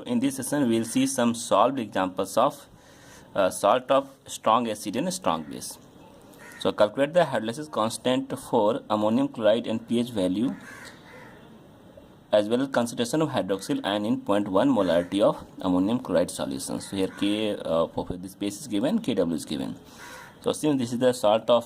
in this session we will see some solved examples of salt of strong acid and strong base. So calculate the hydrolysis constant for ammonium chloride and pH value as well as concentration of hydroxyl ion in 0.1 molarity of ammonium chloride solution. So here K for this base is given, Kw is given. So since this is the salt of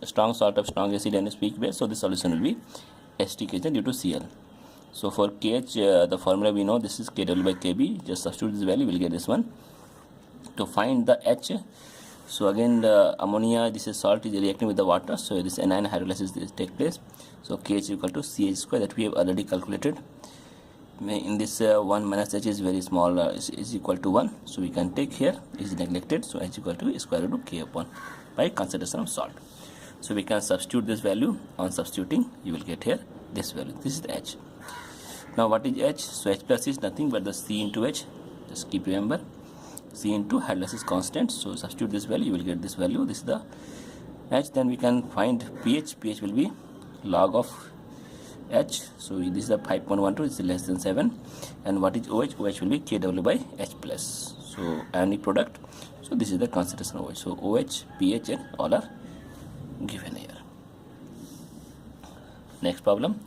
strong acid and weak base, so the solution will be STK due to Cl. So for KH, the formula we know, this is Kw by Kb. Just substitute this value, we'll get this one. To find the H, so again the ammonia, this is salt, is reacting with the water, so this anion hydrolysis take place. So KH equal to CH square, that we have already calculated. In this 1 minus H is very small, is equal to 1, so we can take here, is neglected, so H equal to square root of K upon by concentration of salt. So we can substitute this value. On substituting, you will get here this value. This is the H. Now what is H? So H plus is nothing but the C into H. Just keep remember, C into hydrolysis constant. So substitute this value, you will get this value. This is the H. Then we can find pH. pH will be log of H. So this is the 5.12, it's less than 7. And what is OH? OH will be Kw by H plus. So ionic product. So this is the concentration of OH. So OH, pH and all are given here. Next problem.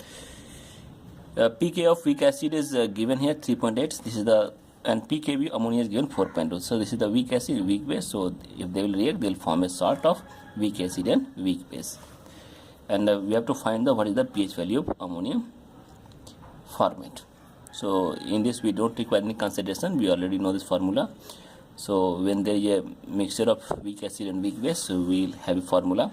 pK of weak acid is given here 3.8. This is the, and pKb ammonia is given 4.2. So this is the weak acid, weak base. So if they will react, they will form a salt of weak acid and weak base. And we have to find the what is the pH value of ammonium formate. So in this we don't require any consideration, we already know this formula. So when there is a mixture of weak acid and weak base, so we will have a formula.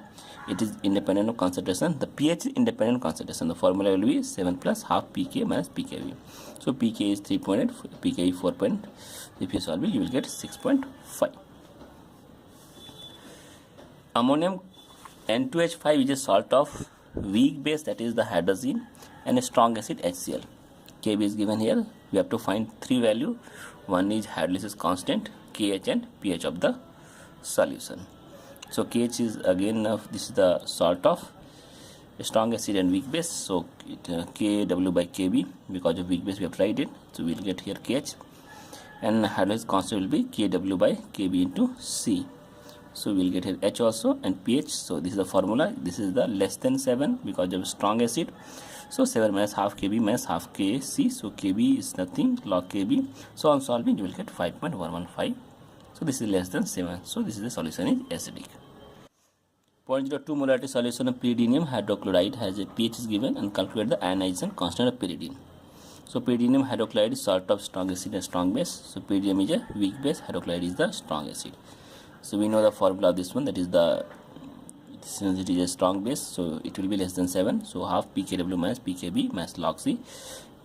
It is independent of concentration. The pH is independent of concentration. The formula will be 7 plus half pK minus pKb. So pK is 3.8, pKb 4. If you solve it, you will get 6.5. Ammonium N2H5 is a salt of weak base, that is the hydrazine, and a strong acid HCl. Kb is given here. We have to find three value. One is hydrolysis constant, KH and pH of the solution. So KH is again this is the salt of strong acid and weak base. So Kw by Kb, because of weak base we have tried it. So we will get here KH, and hydrolysis constant will be Kw by Kb into C. So we will get here H also, and pH. So this is the formula. This is the less than 7 because of strong acid. So 7 minus half Kb minus half Kc. So Kb is nothing, log Kb. So on solving you will get 5.115. So this is less than 7. So this is the solution is acidic. 0.02 molarity solution of pyridinium hydrochloride has a pH is given, and calculate the ionization constant of pyridine. So pyridinium hydrochloride is salt of strong acid and strong base. So pyridinium is a weak base, hydrochloride is the strong acid. So we know the formula of this one, that is the, since it is a strong base, so it will be less than 7. So half pKw minus pKb minus log C.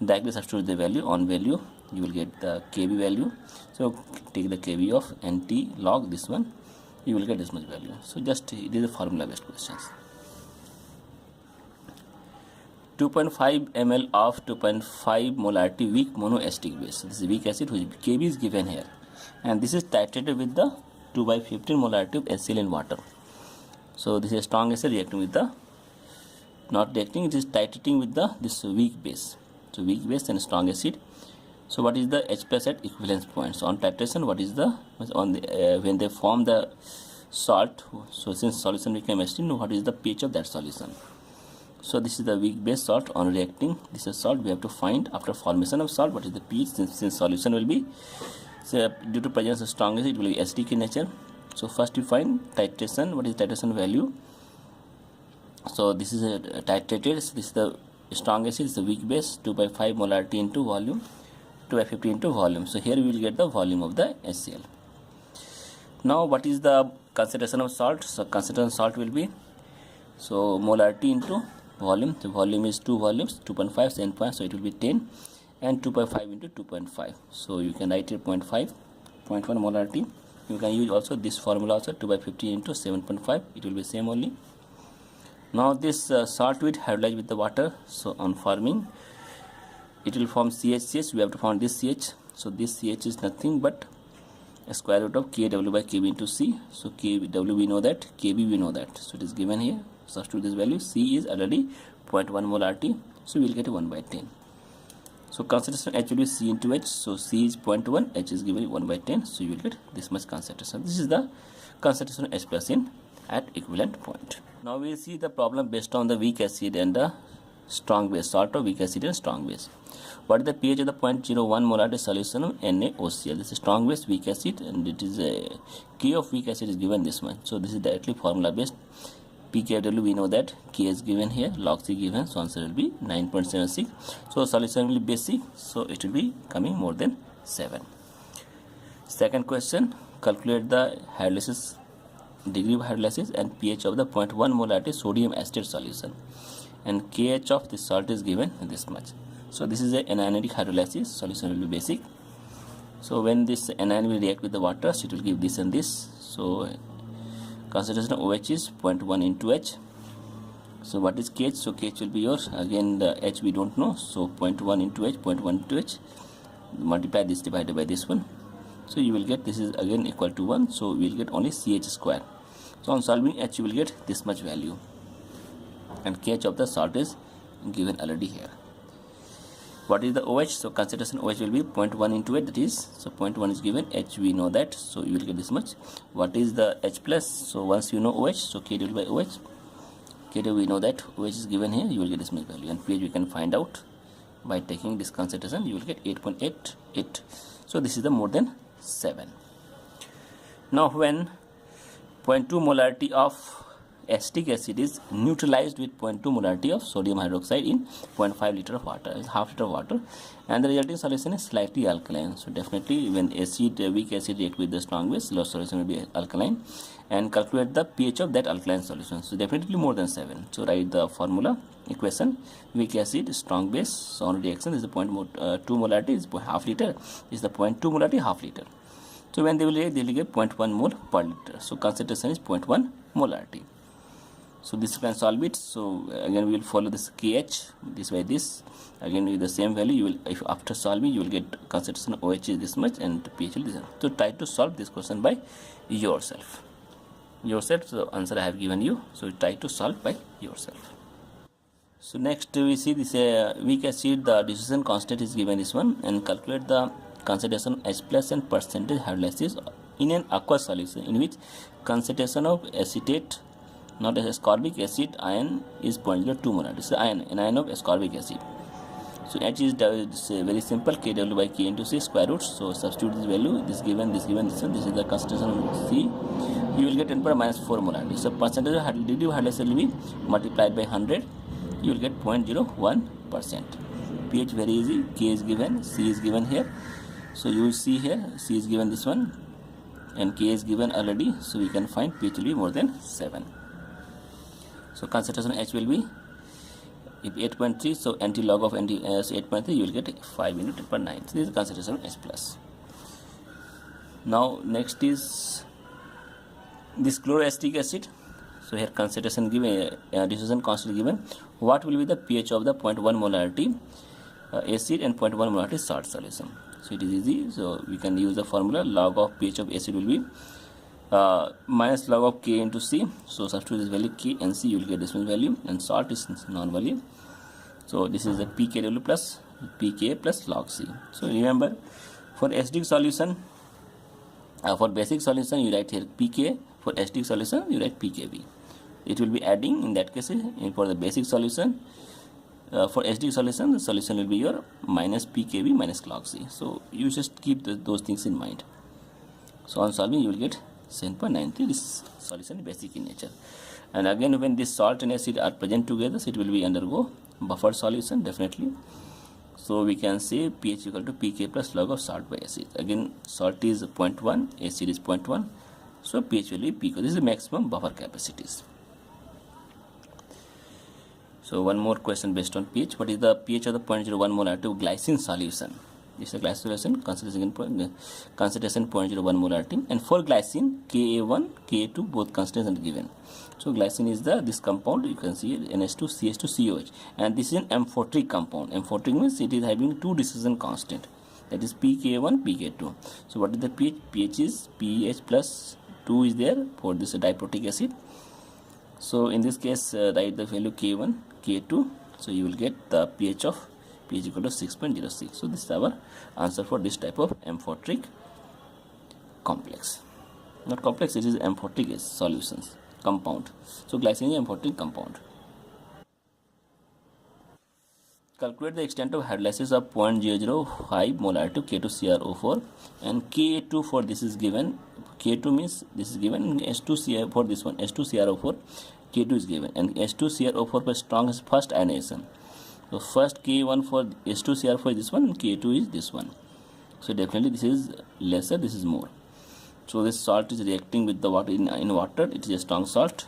Directly substitute the value. On value you will get the Kb value. So take the Kb of NT log this one, you will get this much value. So just it is a formula based questions. 2.5 ml of 2.5 molarity weak monoacetic base. So this is weak acid, which Kb is given here, and this is titrated with the 2 by 15 molarity of HCl in water. So this is strong acid reacting with the, not reacting, it is titrating with the this weak base. So weak base and strong acid. So what is the H plus at equivalence point? So on titration, what is the, on the when they form the salt, so since solution became acidic, what is the pH of that solution? So this is the weak base salt. On reacting, this is salt. We have to find after formation of salt what is the pH, since solution will be, so due to presence of strong acid, it will be acidic in nature. So first we find titration. What is titration value? So this is a titrated. So this is the strong acid, is the weak base, 2 by 5 molarity into volume, 2 by 50 into volume. So here we will get the volume of the HCl. Now what is the concentration of salt? So concentration of salt will be, so molarity into volume. The volume is 2 volumes, 2.5, 7.5, so it will be 10, and 2.5 into 2.5. So you can write here 0.5, 0.1 molarity. You can use also this formula also, 2 by 50 into 7.5. It will be same only. Now this salt will hydrolyze with the water. So on forming, it will form CH. We have to find this CH. So this CH is nothing but a square root of Kw by Kb into C. So Kw we know that, Kb we know that. So it is given here. Substitute this value. C is already 0.1 molarity. So we will get 1 by 10. So concentration H will be C into H. So C is 0.1, H is given 1/10. So you will get this much concentration. This is the concentration H plus in at equivalent point. Now we will see the problem based on the weak acid and the strong base, salt of weak acid and strong base. What is the pH of the 0.01 molarity solution of NaOCl? This is strong base, weak acid, and it is a K of weak acid is given this one. So this is directly formula based. pKw we know that K is given here, log C given, so answer will be 9.76. So solution will be basic, so it will be coming more than 7. Second question, calculate the hydrolysis degree of hydrolysis and pH of the 0.1 molarity sodium acetate solution, and KH of this salt is given this much. So this is a anionic hydrolysis, solution will be basic. So when this anion will react with the water, so it will give this and this. So concentration of OH is 0.1 into H. So what is KH? So KH will be yours, again the H we don't know, so 0.1 into H, 0.1 into H, multiply this divided by this one. So you will get this is again equal to 1, so we will get only CH square. So on solving H you will get this much value, and KH of the salt is given already here. What is the OH? So concentration OH will be 0.1 into H, that is, so 0.1 is given, H we know that, so you will get this much. What is the H plus? So once you know OH, so K divided by OH, K we know that OH is given here, you will get this much value, and pH we can find out by taking this concentration, you will get 8.88. So this is the more than 7. Now when 0.2 molarity of acetic acid is neutralized with 0.2 molarity of sodium hydroxide in 0.5 liter of water, is half liter of water, and the resulting solution is slightly alkaline. So definitely when weak acid react with the strong base, low solution will be alkaline, and calculate the pH of that alkaline solution. So definitely more than 7. So write the formula equation, weak acid, strong base, so on reaction is the 0.2 molarity is half liter, is the 0.2 molarity half liter. So when they will react, they will get 0.1 mole per liter. So concentration is 0.1 molarity. So this you can solve it. So again we will follow this KH this by this, again with the same value. You will, if after solving, you will get concentration of OH is this much and pH will be this. So try to solve this question by yourself. So answer I have given you, so try to solve by yourself. So next we see this weak acid, the dissolution constant is given this one, and calculate the concentration H plus and percentage hydrolysis in an aqueous solution in which concentration of acetate, not as ascorbic acid, ion is 0.02 molar. This is an ion of ascorbic acid. So H is very simple, Kw by K into C square root. So substitute this value, this given, this given, this one. This is the concentration of C. You will get 10 power minus 4 molarity. So percentage of degree of hydrolysis will be multiplied by 100. You will get 0.01%. pH very easy. K is given, C is given here. So you will see here, C is given this one, and K is given already. So we can find pH will be more than 7. So concentration H will be if 8.3, so anti-log of 8.3, you will get 5 into 10 per 9. So this is concentration H plus. Now next is this chloroacetic acid. So here concentration given, dissolution constant given. What will be the pH of the 0.1 molarity acid and 0.1 molarity salt solution? So it is easy. So we can use the formula, log of pH of acid will be minus log of K into C. So substitute this value K and C, you will get this one value, and salt is non-value. So this is the pKw plus pK plus log C. So remember, for acidic solution, for basic solution you write here pK, for acidic solution you write pKb. It will be adding in that case. For the basic solution, for acidic solution, the solution will be your minus pKb minus log C. So you just keep those things in mind. So on solving you will get 7.93. This solution is basic in nature. And again, when this salt and acid are present together, so it will be undergo buffer solution definitely. So we can say pH equal to pK plus log of salt by acid. Again, salt is 0.1, acid is 0.1, so pH will be pK. This is the maximum buffer capacities. So one more question based on pH. What is the pH of the 0.01 molarity of glycine solution? This is a glycine solution, concentration 0.01 molarity, and for glycine Ka1, Ka2 both constants are given. So glycine is this compound, you can see it, NH2CH2COH, and this is an amphoteric compound. Amphoteric means it is having two dissolution constant, that is pK1, pK2. So what is the pH? pH is pH plus 2 is there for this diprotic acid. So in this case write the value K1, K2, so you will get the pH of pH equal to 6.06. So this is our answer for this type of amphoteric complex. Not complex, it is amphoteric solutions, compound. So glycine is amphoteric compound. Calculate the extent of hydrolysis of 0.005 molarity of K2CrO4 and Ka2 for this is given. K2 means this is given, H2Cr for this one, H2CrO4, K2 is given, and H2CrO4 for strongest first ionization. So first K1 for H2CrO4 is this one, and K2 is this one. So definitely this is lesser, this is more. So this salt is reacting with the water in water. It is a strong salt.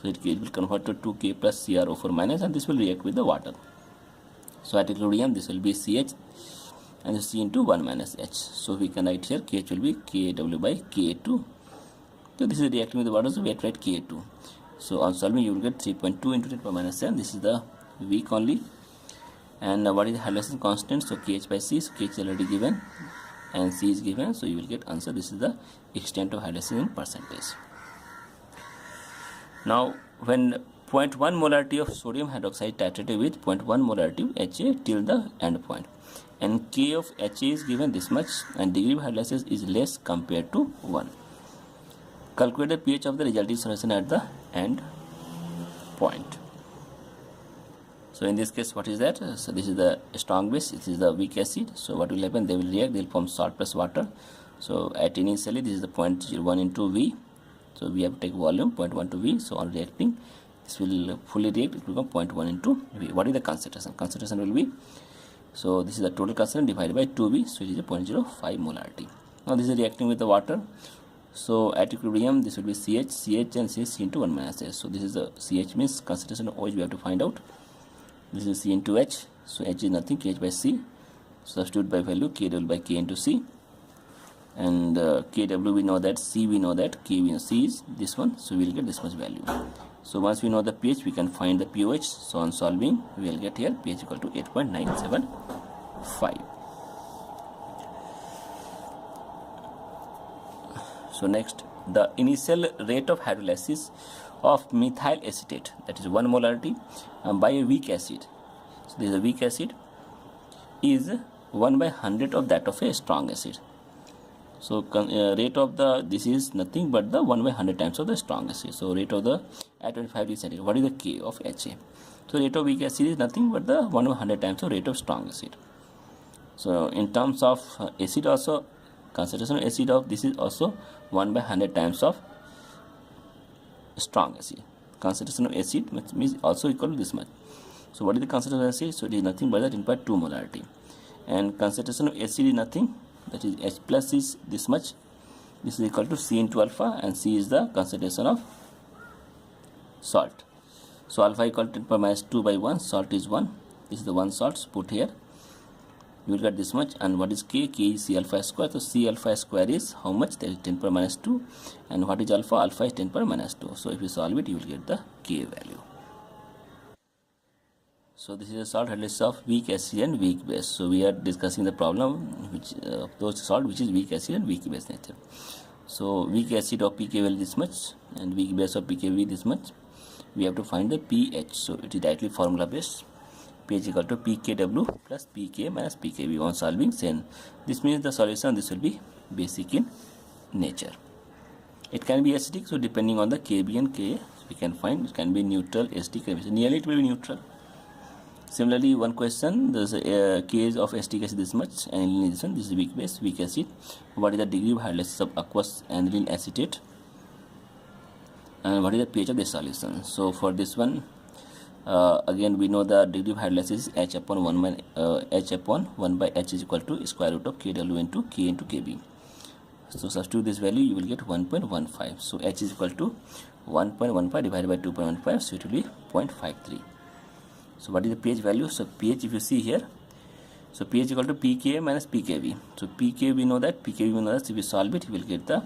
So it will convert to 2K plus CrO4 minus, and this will react with the water. So at equilibrium this will be CH and C into 1 minus H. So we can write here KH will be KW by K2. So this is reacting with the water, so we have to write K2. So on solving you will get 3.2 into 10 power minus 7. This is the weak only. And what is the hydrolysis constant? So KH by C. So KH is already given and C is given. So you will get answer. This is the extent of hydrolysis in percentage. Now when 0.1 molarity of sodium hydroxide titrated with 0.1 molarity of HA till the end point, and K of HA is given this much and degree of hydrolysis is less compared to 1. Calculate the pH of the resulting solution at the end point. So in this case, what is that? So this is the strong base, this is the weak acid. So what will happen? They will react, they will form salt plus water. So at initially this is the 0.01 into V. So we have to take volume 0.1 to V. So on reacting, this will fully react, it will become 0.1 into V. What is the concentration? Concentration will be, so this is the total concentration divided by 2V, so it is a 0.05 molarity. Now this is reacting with the water. So at equilibrium this will be CH and C into 1 minus H. So this is the CH means concentration of OH we have to find out. This is C into H. So H is nothing, KH by C. Substitute by value KW by K into C. And KW we know that, C we know that, K we know C is this one. So we will get this much value. So once we know the pH, we can find the pOH. So on solving, we will get here pH equal to 8.975. So next, the initial rate of hydrolysis of methyl acetate, that is 1 molarity by a weak acid. So this is a weak acid, is 1 by 100 of that of a strong acid. So rate of the, this is nothing but the 1 by 100 times of the strong acid. So rate of the at 25 degrees centigrade. What is the K of HA? So rate of weak acid is nothing but the 1 by 100 times of rate of strong acid. So in terms of acid also, concentration of acid of this is also 1 by 100 times of strong acid. Concentration of acid means also equal to this much. So what is the concentration of acid? So it is nothing but the 10.2 molarity. And concentration of acid is nothing, that is H plus is this much. This is equal to C into alpha, and C is the concentration of salt. So alpha equal to 10 power minus 2 by 1, salt is 1. This is the 1 salt put here. You will get this much. And what is K? K is C alpha square. So C alpha square is how much? That is 10 power minus 2. And what is alpha? Alpha is 10 power minus 2. So if you solve it, you will get the K value. So this is a salt hydrolysis of weak acid and weak base. So we are discussing the problem which those salt which is weak acid and weak base nature. So weak acid of pK value this much and weak base of pKb this much. We have to find the pH. So it is directly formula based. pH equal to pKw plus pK minus pKb on solving. Then this means the solution this will be basic in nature. It can be acidic. So depending on the Kb and Ka, we can find it can be neutral, acidic, nearly it will be neutral. Similarly, one question, there is a case of acetic acid this much, aniline this one, this is weak base, weak acid. What is the degree of hydrolysis of aqueous aniline acetate? And what is the pH of this solution? So for this one, again we know the degree of hydrolysis is H upon 1 by H is equal to square root of Kw into K into Kb. So substitute this value, you will get 1.15. So H is equal to 1.15 divided by 2.15, so it will be 0.53. So what is the pH value? So pH, if you see here, so pH equal to pKa minus pKb. So pK we know that, pKb we know that. So if you solve it, you will get the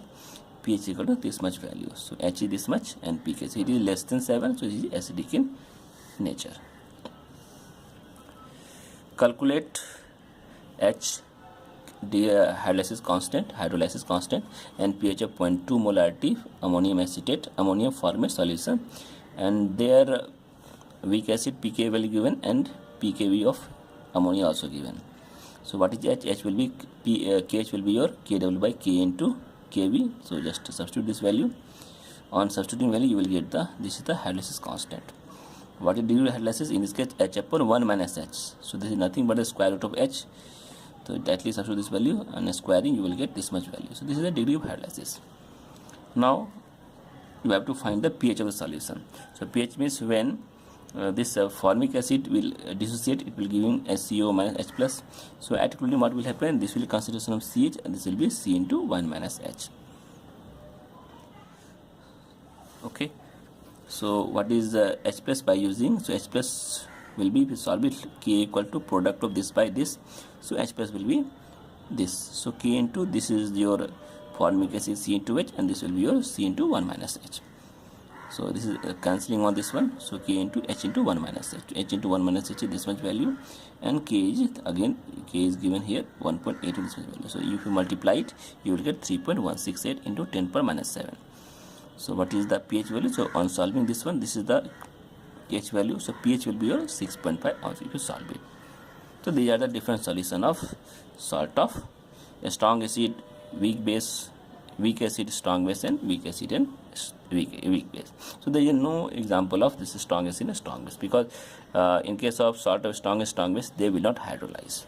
pH equal to this much value. So H is this much and pK. So it is less than 7. So it is acidic in nature. Calculate H hydrolysis constant and pH of 0.2 molarity ammonium acetate, ammonium formate solution, and their weak acid pK value given and pKb of ammonia also given. So what is H? H will be KH will be your KW by K into Kb. So just substitute this value. On substituting value, you will get this is the hydrolysis constant. What is degree of hydrolysis? In this case, H upon 1 minus H. So this is nothing but the square root of H. So at least substitute this value and squaring, you will get this much value. So this is the degree of hydrolysis. Now you have to find the pH of the solution. So pH means when this formic acid will dissociate, it will give you HCO minus H plus. So at equilibrium, what will happen? This will be concentration of CH and this will be C into 1 minus H. Okay. So what is H plus by using? So H plus will be, if you solve it, K equal to product of this by this. So H plus will be this. So K into this is your formic acid C into H and this will be your C into 1 minus H. So this is cancelling on this one. So K into H into 1 minus H. H into 1 minus H is this much value and K is again, K is given here 1.8 to this much value. So if you multiply it, you will get 3.168 into 10 power minus 7. So what is the pH value? So on solving this one, this is the pH value. So pH will be your 6.5 ounce if you solve it. So these are the different solution of salt of a strong acid, weak base, weak acid, strong base, and weak acid and weak base. So there is no example of this strong acid and strong base because in case of salt of strong base, they will not hydrolyze.